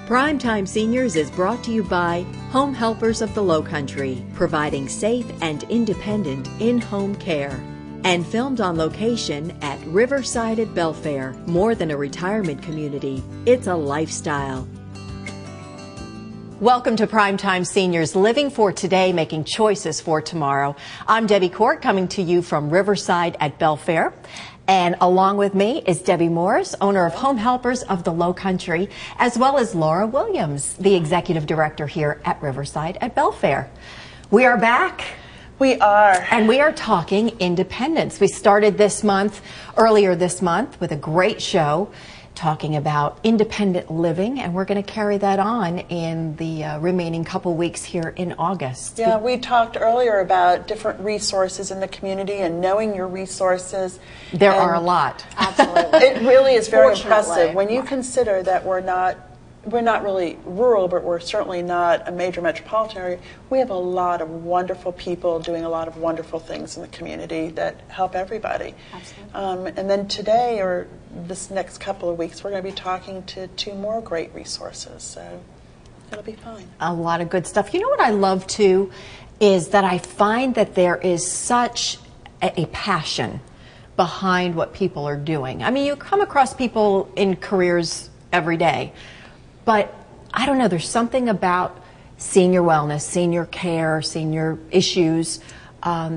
Primetime Seniors is brought to you by Home Helpers of the Lowcountry, providing safe and independent in-home care. And filmed on location at Riverside at Belfair. More than a retirement community, it's a lifestyle. Welcome to Primetime Seniors, living for today, making choices for tomorrow. I'm Debbie Court, coming to you from Riverside at Belfair. And along with me is Debbie Morris, owner of Home Helpers of the Lowcountry, as well as Laura Williams, the executive director here at Riverside at Belfair. We are back. We are. And we are talking independence. We started earlier this month, with a great show talking about independent living, and we're going to carry that on in the remaining couple weeks here in August. Yeah, we talked earlier about different resources in the community and knowing your resources. There are a lot. Absolutely. It really is very impressive when you consider that we're not really rural, but we're certainly not a major metropolitan area. We have a lot of wonderful people doing a lot of wonderful things in the community that help everybody. Absolutely. And then today, or this next couple of weeks, we're going to be talking to two more great resources. So it'll be fine. A lot of good stuff. You know what I love too is that I find that there is such a passion behind what people are doing. I mean, you come across people in careers every day. But I don't know, there's something about senior wellness, senior care, senior issues.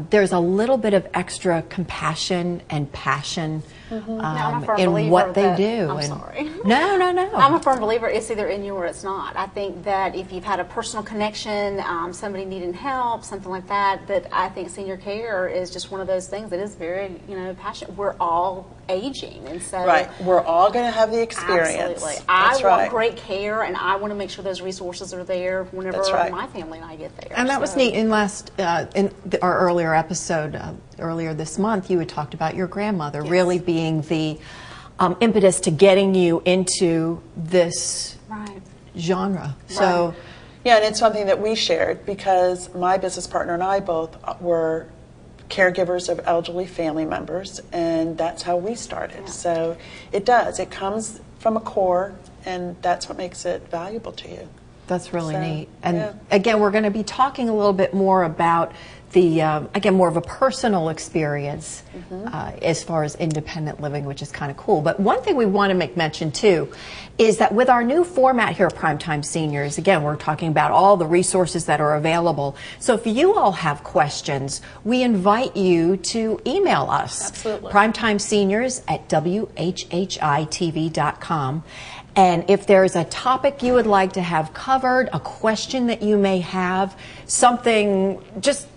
There's a little bit of extra compassion and passion in what they do. I'm sorry. No. I'm a firm believer it's either in you or it's not. I think that if you've had a personal connection, somebody needing help, something like that, that I think senior care is just one of those things that is very, passionate. We're all aging, and so right, we're all going to have the experience. Absolutely, I want great care, and I want to make sure those resources are there whenever my family and I get there. And that was neat. In our earlier episode, earlier this month, you had talked about your grandmother really being the impetus to getting you into this genre. So, yeah, and it's something that we shared because my business partner and I both were caregivers of elderly family members, and that's how we started. So it comes from a core, and that's what makes it valuable to you. That's really neat. And again, we're going to be talking a little bit more about the, again, more of a personal experience as far as independent living, which is kind of cool. But one thing we want to make mention, too, is that with our new format here at Primetime Seniors, again, we're talking about all the resources that are available. So if you all have questions, we invite you to email us. Absolutely. primetimeseniors@whhitv.com. And if there's a topic you would like to have covered, a question that you may have, something just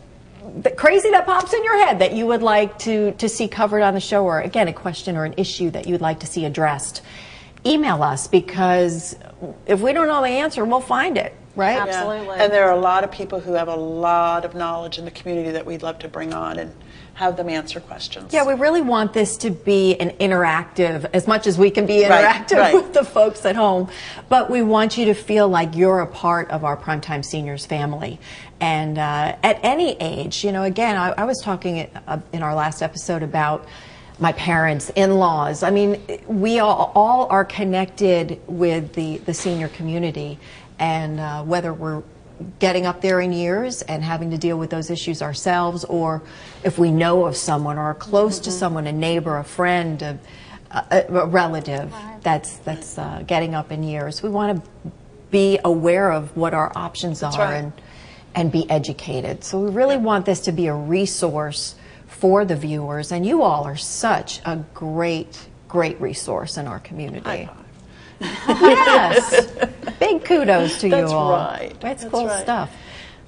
crazy that pops in your head that you would like to see covered on the show, or again, a question or an issue that you'd like to see addressed, email us, because if we don't know the answer, we'll find it, right? Absolutely. And there are a lot of people who have a lot of knowledge in the community that we'd love to bring on and have them answer questions. Yeah, we really want this to be an interactive, as much as we can be interactive with the folks at home, but we want you to feel like you're a part of our Primetime Seniors family. And at any age, again, I was talking in our last episode about my parents, in-laws. I mean, we all are connected with the senior community, and whether we're getting up there in years and having to deal with those issues ourselves, or if we know of someone or are close to someone, a neighbor, a friend, a relative that's getting up in years, we want to be aware of what our options are and be educated. So we really want this to be a resource for the viewers, and you all are such a great resource in our community. Yes. Big kudos to you all. That's right. That's cool stuff.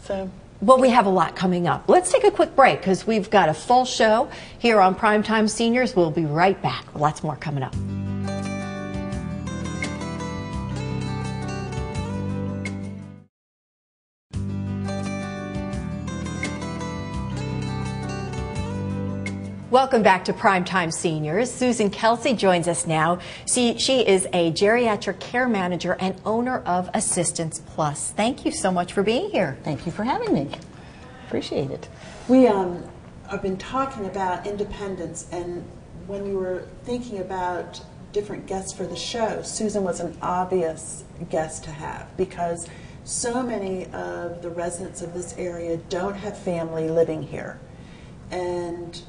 So, well, we have a lot coming up. Let's take a quick break because we've got a full show here on Primetime Seniors. We'll be right back. Lots more coming up. Welcome back to Primetime Seniors. Susan Kelsey joins us now. She is a geriatric care manager and owner of Assistance Plus. Thank you so much for being here. Thank you for having me. Appreciate it. we have been talking about independence, and when we were thinking about different guests for the show, Susan was an obvious guest to have because so many of the residents of this area don't have family living here. And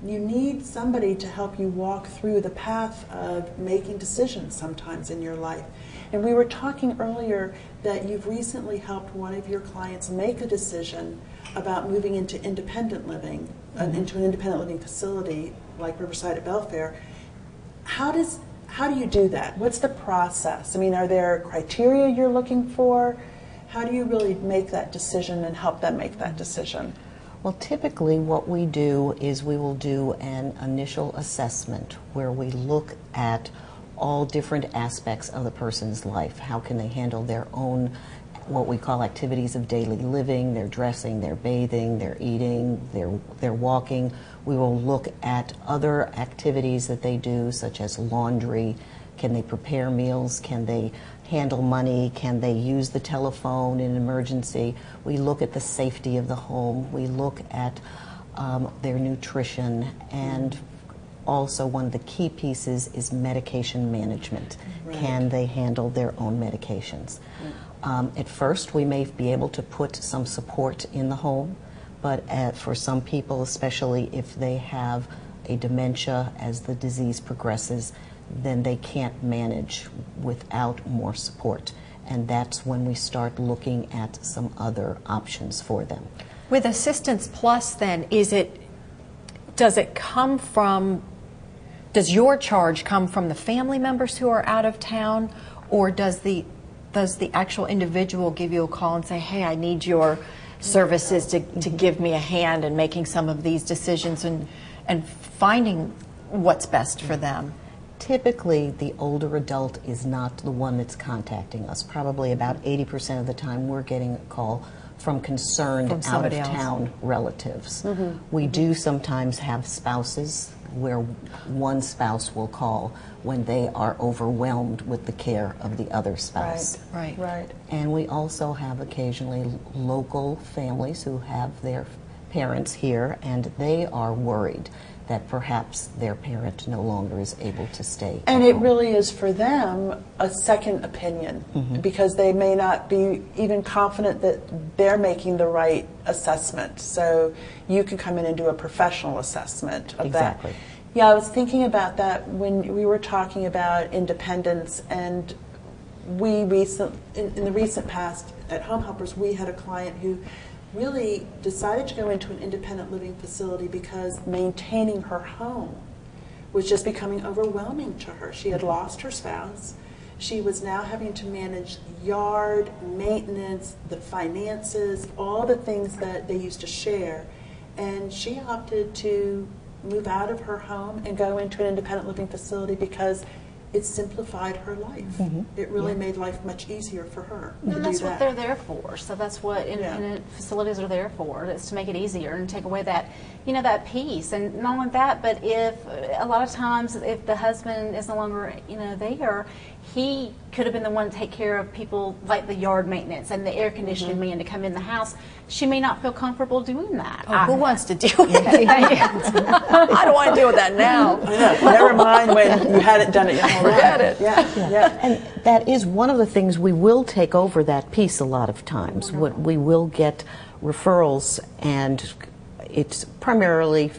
you need somebody to help you walk through the path of making decisions sometimes in your life. And we were talking earlier that you've recently helped one of your clients make a decision about moving into independent living, into an independent living facility like Riverside at Belfair. How do you do that? What's the process? I mean, are there criteria you're looking for? How do you really make that decision and help them make that decision? Well, typically what we do is we will do an initial assessment where we look at all different aspects of the person's life. How can they handle their own, what we call activities of daily living, their dressing, their bathing, their eating, their walking. We will look at other activities that they do, such as laundry. Can they prepare meals? Can they handle money? Can they use the telephone in an emergency? We look at the safety of the home. We look at their nutrition, and also one of the key pieces is medication management. Right. Can they handle their own medications? Right. At first, we may be able to put some support in the home, but for some people, especially if they have a dementia as the disease progresses, then they can't manage without more support. And that's when we start looking at some other options for them. With Assistance Plus, then, does your charge come from the family members who are out of town, or does the actual individual give you a call and say, hey, I need your services to give me a hand in making some of these decisions and finding what's best for them? Typically, the older adult is not the one that's contacting us. Probably about 80% of the time we're getting a call from concerned out-of-town relatives. Mm-hmm. We do sometimes have spouses where one spouse will call when they are overwhelmed with the care of the other spouse. Right. And we also have occasionally local families who have their parents here, and they are worried that perhaps their parent no longer is able to stay. And it really is for them a second opinion, because they may not be even confident that they're making the right assessment. So you can come in and do a professional assessment of that. Yeah, I was thinking about that when we were talking about independence, and in the recent past at Home Helpers, we had a client who really decided to go into an independent living facility because maintaining her home was just becoming overwhelming to her. She had lost her spouse. She was now having to manage yard, maintenance, the finances, all the things that they used to share. And she opted to move out of her home and go into an independent living facility because it simplified her life. It really made life much easier for her. And that's what they're there for. So that's what independent facilities are there for, is to make it easier and take away that, that peace. And not only that, but if a lot of times if the husband is no longer, there, he could have been the one to take care of people like the yard maintenance and the air conditioning man to come in the house. She may not feel comfortable doing that. Who wants to deal with that? I don't want to deal with that now. Never mind when you hadn't done it yet. Forget it. Yeah. And that is one of the things, we will take over that piece a lot of times. We will get referrals, and it's primarily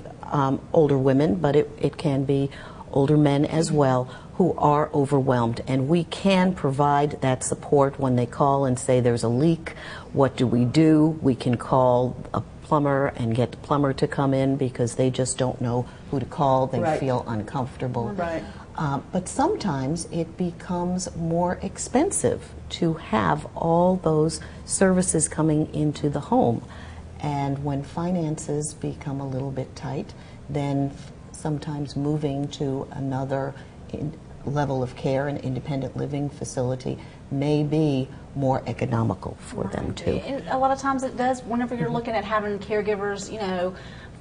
older women, but it can be older men as well, who are overwhelmed, and we can provide that support when they call and say there's a leak. What do? We can call a plumber and get the plumber to come in because they just don't know who to call. They feel uncomfortable. But sometimes it becomes more expensive to have all those services coming into the home. And when finances become a little bit tight, then sometimes moving to another level of care, an independent living facility, may be more economical for them too. And a lot of times it does, whenever you're looking at having caregivers,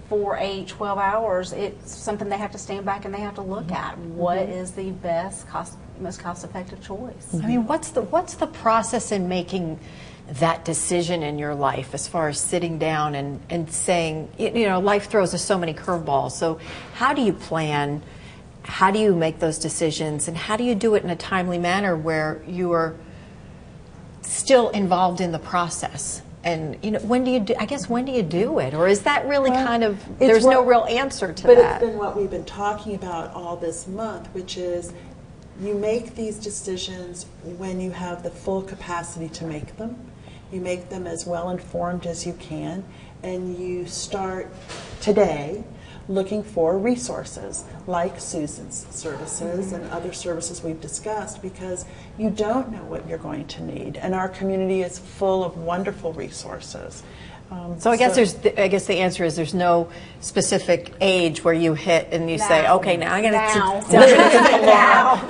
for 8, 12 hours, it's something they have to stand back and they have to look at. What is the most cost-effective choice? I mean, what's the process in making that decision in your life, as far as sitting down and saying, life throws us so many curveballs. So how do you plan how do you make those decisions, and how do you do it in a timely manner where you are still involved in the process? And when do you do? I guess when do you do it, or is that really kind of there's no real answer to but that? But it's been what we've been talking about all this month, which is you make these decisions when you have the full capacity to make them. You make them as well informed as you can, and you start today looking for resources like Susan's services and other services we've discussed, because you don't know what you're going to need, and our community is full of wonderful resources. So I guess the answer is there's no specific age where you hit and you say, okay, now I'm going to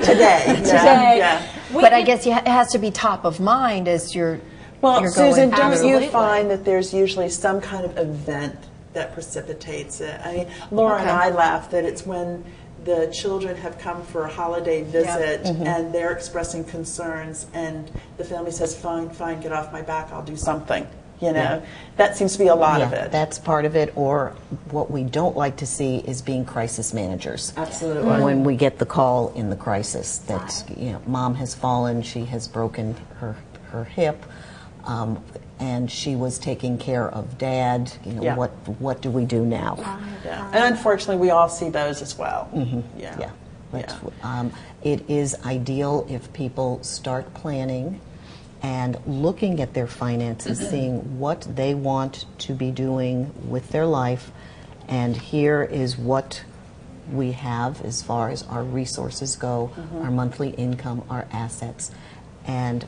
today. Yeah. But I guess it has to be top of mind as you're. Well, Susan, don't you find that there's usually some kind of event that precipitates it? I mean, Laura and I laugh that it's when the children have come for a holiday visit and they're expressing concerns, and the family says, fine, get off my back, I'll do something. That seems to be a lot of it. That's part of it. Or what we don't like to see is being crisis managers. Absolutely. When we get the call in the crisis that mom has fallen, she has broken her hip, and she was taking care of dad. What do we do now? And unfortunately, we all see those as well. It is ideal if people start planning and looking at their finances, seeing what they want to be doing with their life, and here is what we have as far as our resources go, our monthly income, our assets, and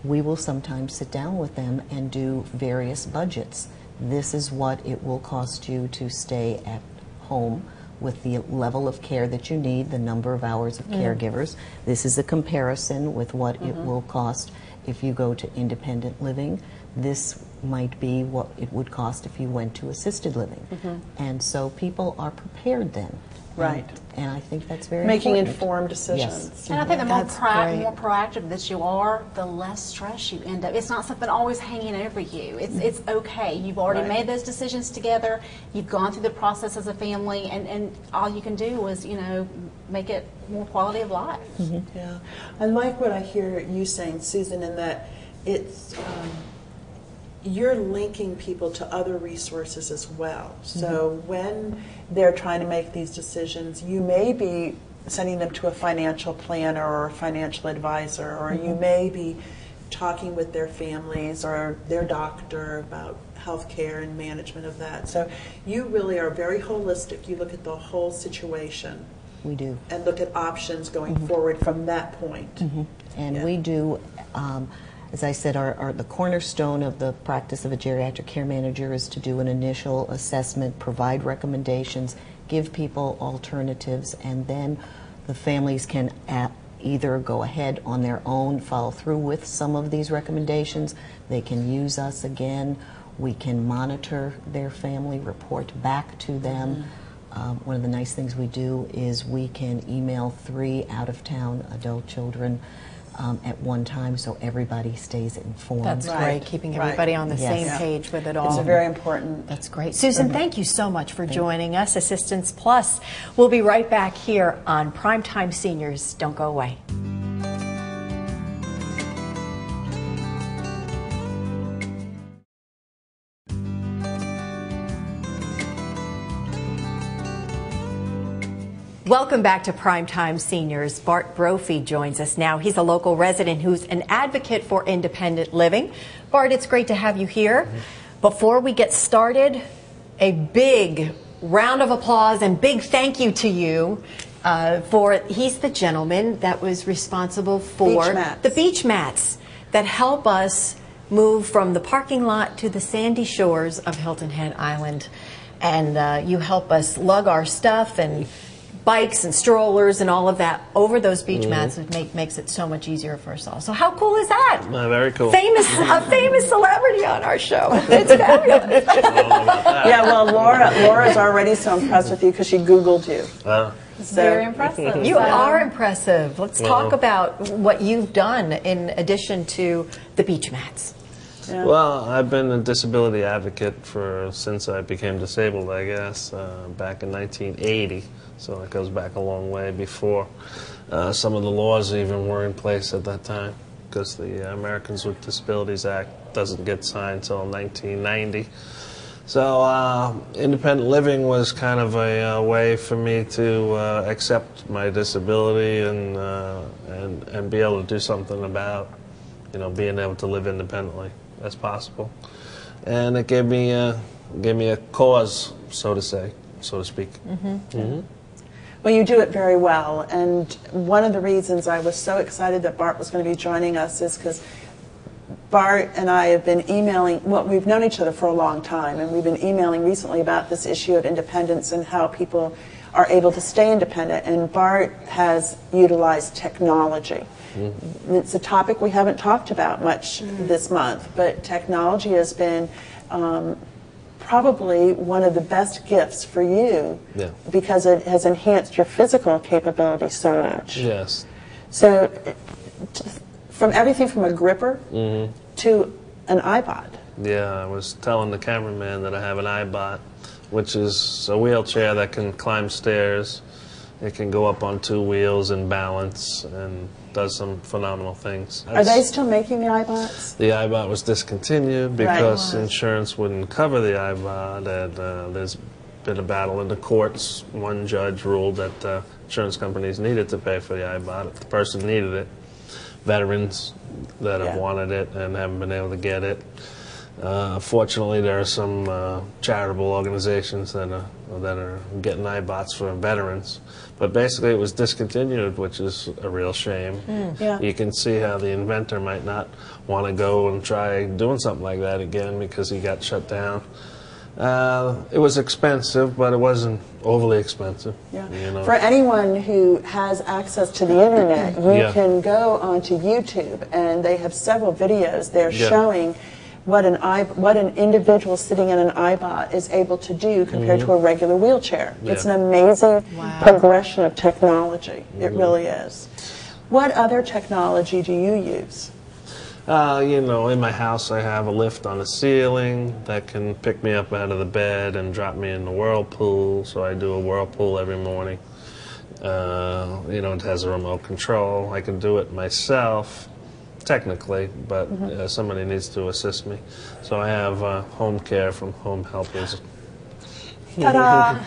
we will sometimes sit down with them and do various budgets. This is what it will cost you to stay at home with the level of care that you need, the number of hours of caregivers. This is a comparison with what it will cost if you go to independent living. This might be what it would cost if you went to assisted living. And so people are prepared then. Right. And I think that's very Making important. informed decisions. Yes. And I think the more proactive that you are, the less stress you end up. It's not something always hanging over you. It's okay. You've already made those decisions together. You've gone through the process as a family, and all you can do is, make it more quality of life. Yeah. I like what I hear you saying, Susan, in that it's you're linking people to other resources as well. So when they're trying to make these decisions, you may be sending them to a financial planner or a financial advisor, or you may be talking with their families or their doctor about health care and management of that. So you really are very holistic. You look at the whole situation. We do. And look at options going forward from that point. And we do, as I said, the cornerstone of the practice of a geriatric care manager is to do an initial assessment, provide recommendations, give people alternatives, and then the families can either go ahead on their own, follow through with some of these recommendations. They can use us again. We can monitor their family, report back to them. One of the nice things we do is we can email 3 out-of-town adult children at one time, so everybody stays informed. That's great, keeping everybody on the same page with it all. It's a very important. That's great. Susan, thank you so much for joining us, Assistance Plus. We'll be right back here on Primetime Seniors. Don't go away. Welcome back to Primetime Seniors. Bart Brophy joins us now. He's a local resident who's an advocate for independent living. Bart, it's great to have you here. Before we get started, a big round of applause and big thank you to you he's the gentleman that was responsible for the beach mats that help us move from the parking lot to the sandy shores of Hilton Head Island. And you help us lug our stuff and bikes and strollers and all of that over those beach mats. It makes it so much easier for us all. So how cool is that? Very cool. A famous celebrity on our show. It's fabulous. Yeah, well, Laura's already so impressed with you because she Googled you. Very impressive. You are impressive. Let's talk about what you've done in addition to the beach mats. Yeah. Well, I've been a disability advocate since I became disabled, I guess, back in 1980. So that goes back a long way before some of the laws even were in place at that time, because the Americans with Disabilities Act doesn't get signed until 1990. So independent living was kind of a way for me to accept my disability and be able to do something about, being able to live independently as possible. And it gave me a cause, so to speak. Mm-hmm. Mm-hmm. Well, you do it very well, and one of the reasons I was so excited that Bart was going to be joining us is because Bart and I have been emailing, well, we've known each other for a long time, and we've been emailing recently about this issue of independence and how people are able to stay independent, and Bart has utilized technology. Mm-hmm. It's a topic we haven't talked about much this month, but technology has been probably one of the best gifts for you, because it has enhanced your physical capability so much. Yes. So from everything from a gripper to an iPod. Yeah, I was telling the cameraman that I have an iBot, which is a wheelchair that can climb stairs. It can go up on 2 wheels and balance, and does some phenomenal things. Are they still making the iBots? The iBot was discontinued because insurance wouldn't cover the iBot, and there's been a battle in the courts. One judge ruled that insurance companies needed to pay for the iBot if the person needed it. Veterans that have wanted it and haven't been able to get it. Fortunately, there are some charitable organizations that are getting iBots for veterans. But basically, it was discontinued, which is a real shame. You can see how the inventor might not want to go and try doing something like that again because he got shut down. It was expensive, but it wasn't overly expensive. For anyone who has access to the internet, you can go onto YouTube, and they have several videos there showing what an individual sitting in an iBot is able to do compared to a regular wheelchair. It's an amazing progression of technology. It really is. What other technology do you use? In my house I have a lift on the ceiling that can pick me up out of the bed and drop me in the whirlpool, so I do a whirlpool every morning. It has a remote control. I can do it myself, technically, but somebody needs to assist me. So I have home care from Home Helpers. Ta-da!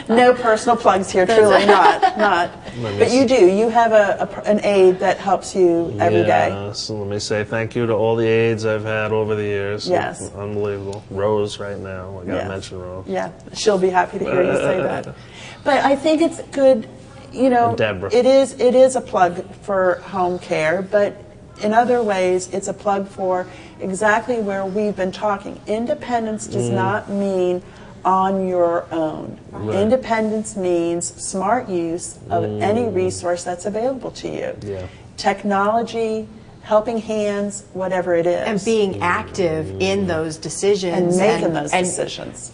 No personal plugs here, truly not. But you do. You have an aide that helps you every day. So let me say thank you to all the aides I've had over the years. Yes. Unbelievable. Rose right now. I got to mention Rose. Yeah, she'll be happy to hear you say that. But I think it's good, Deborah. It is a plug for home care, but in other ways, it's a plug for exactly where we've been talking. Independence does not mean on your own. Independence means smart use of any resource that's available to you. Technology, helping hands, whatever it is. And being active in those decisions. And making those decisions.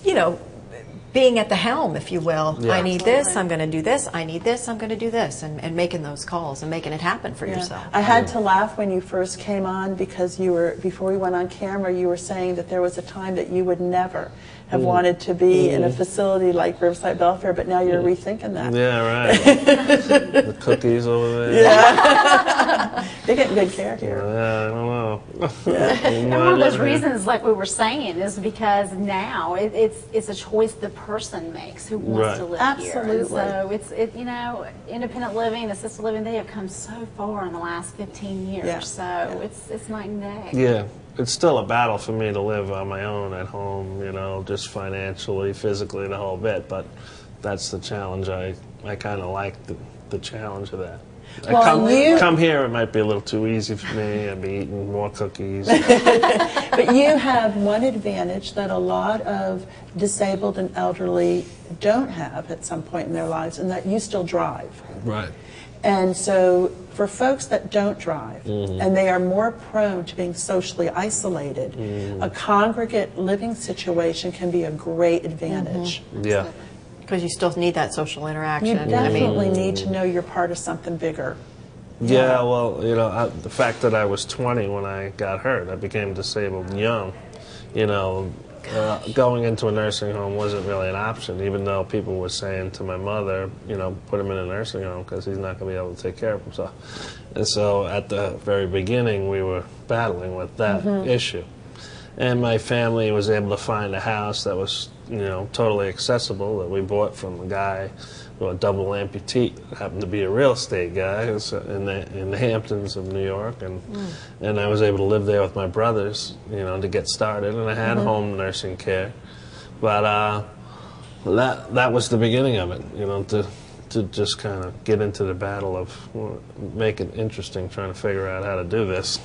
Being at the helm, if you will. I need this, I'm going to do this. I need this, I'm going to do this. And making those calls and making it happen for yourself. I had to laugh when you first came on because before we went on camera, you were saying that there was a time that you would never have wanted to be in a facility like Riverside Belfair, but now you're rethinking that. Yeah, right. The cookies over there. They're getting good care here. Yeah, I don't know. And one of those reasons, like we were saying, is because now it's a choice the person makes who wants to live here. Absolutely. So independent living, assisted living, they have come so far in the last 15 years. So it's night and day. Yeah. It's still a battle for me to live on my own at home, just financially, physically, the whole bit. But that's the challenge. I kind of like the challenge of that. Come here, it might be a little too easy for me. I'd be eating more cookies. But you have one advantage that a lot of disabled and elderly don't have at some point in their lives, and that you still drive. Right. And so for folks that don't drive, and they are more prone to being socially isolated, a congregate living situation can be a great advantage. Yeah. Because you still need that social interaction. You definitely need to know you're part of something bigger. Yeah, well, the fact that I was 20 when I got hurt, I became disabled young, going into a nursing home wasn't really an option, even though people were saying to my mother, you know, put him in a nursing home because he's not going to be able to take care of himself. And so at the very beginning, we were battling with that issue. And my family was able to find a house that was, you know, totally accessible, that we bought from a guy, a double amputee, happened to be a real estate guy in the Hamptons of New York, and I was able to live there with my brothers, you know, to get started, and I had home nursing care, but that was the beginning of it, you know, to just kind of get into the battle of make it interesting, trying to figure out how to do this.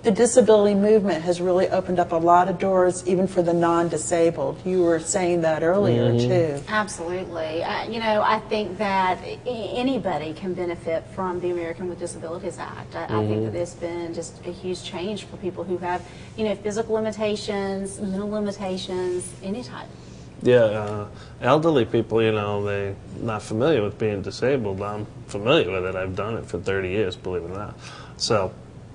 The disability movement has really opened up a lot of doors, even for the non-disabled. You were saying that earlier, too. Absolutely. You know, I think that anybody can benefit from the American with Disabilities Act. I think that it's been just a huge change for people who have, you know, physical limitations, mental limitations, any type. Yeah, elderly people, you know, they're not familiar with being disabled. I'm familiar with it. I've done it for 30 years, believe it or not. So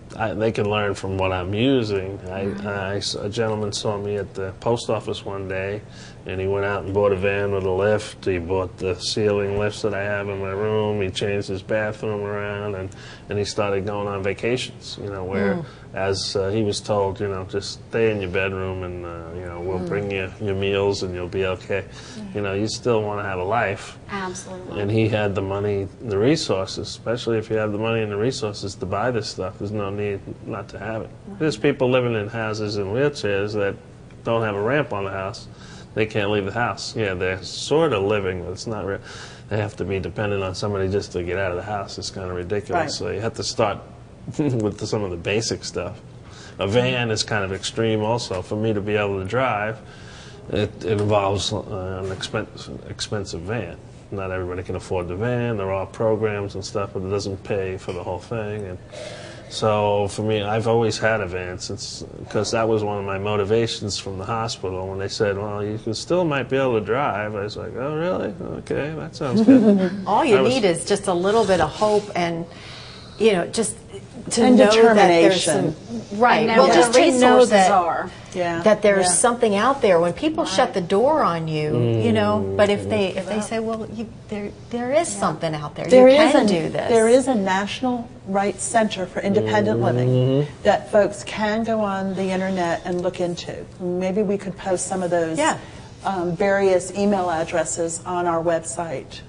they can learn from what I'm using. A gentleman saw me at the post office one day, and he went out and bought a van with a lift. He bought the ceiling lifts that I have in my room. He changed his bathroom around, and he started going on vacations, you know, where as he was told, you know, just stay in your bedroom and, you know, we'll bring you your meals and you'll be okay. You know, you still want to have a life. Absolutely. And he had the money, the resources, especially if you have the money and the resources to buy this stuff. There's no need not to have it. There's people living in houses in wheelchairs that don't have a ramp on the house. They can't leave the house. Yeah, they're sort of living, but it's not real. They have to be dependent on somebody just to get out of the house. It's kind of ridiculous. Right. So you have to start with some of the basic stuff. A van is kind of extreme also. For me to be able to drive, it involves an expensive van. Not everybody can afford the van. There are programs and stuff, but it doesn't pay for the whole thing. And so for me, I've always had a van, because that was one of my motivations from the hospital. When they said, well, you still might be able to drive, I was like, oh, really? Okay, that sounds good. All you need is just a little bit of hope and, you know, just to and know determination. That there's some, right. Well, just to know that, that there's something out there. When people shut the door on you, you know, but if they say, well, there is something out there. You can do this. There is a National Rights Center for Independent Living that folks can go on the internet and look into. Maybe we could post some of those various email addresses on our website.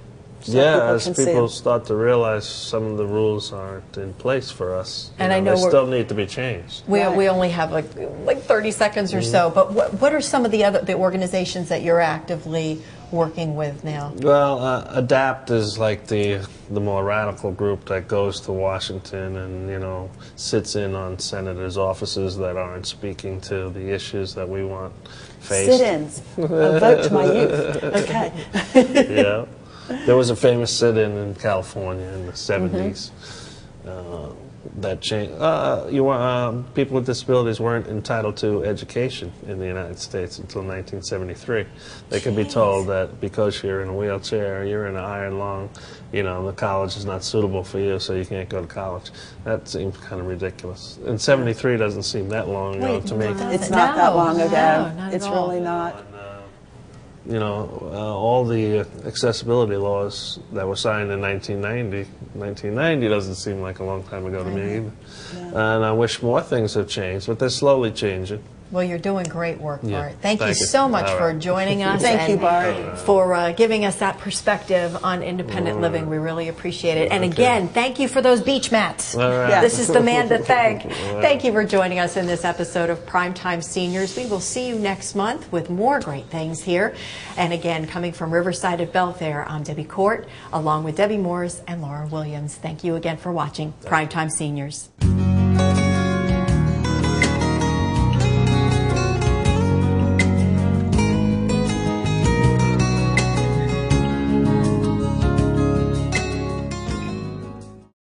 So as people start to realize some of the rules aren't in place for us, and I know they still need to be changed. We only have like 30 seconds or so, but what are some of the organizations that you're actively working with now? Well, ADAPT is like the more radical group that goes to Washington and, you know, sits in on senators' offices that aren't speaking to the issues that we want faced. Sit-ins. A vote to my youth. Okay. Yeah. There was a famous sit-in in California in the 70s that changed. People with disabilities weren't entitled to education in the United States until 1973. They could be told that because you're in a wheelchair, you're in an iron lung, you know, the college is not suitable for you, so you can't go to college. That seems kind of ridiculous. And 73 doesn't seem that long ago to me. It's not that long ago. No, not it's at all. really not. You know, all the accessibility laws that were signed in 1990 doesn't seem like a long time ago to me either. Yeah. And I wish more things have changed, but they're slowly changing. Well, you're doing great work, Bart. Thank you so much for joining us. Thank you, Bart. For giving us that perspective on independent living. We really appreciate it. And again, thank you for those beach mats. This is the man to thank. Thank you for joining us in this episode of Primetime Seniors. We will see you next month with more great things here. And again, coming from Riverside of Belfair, I'm Debbie Court, along with Debbie Morris and Laura Williams. Thank you again for watching Primetime Seniors.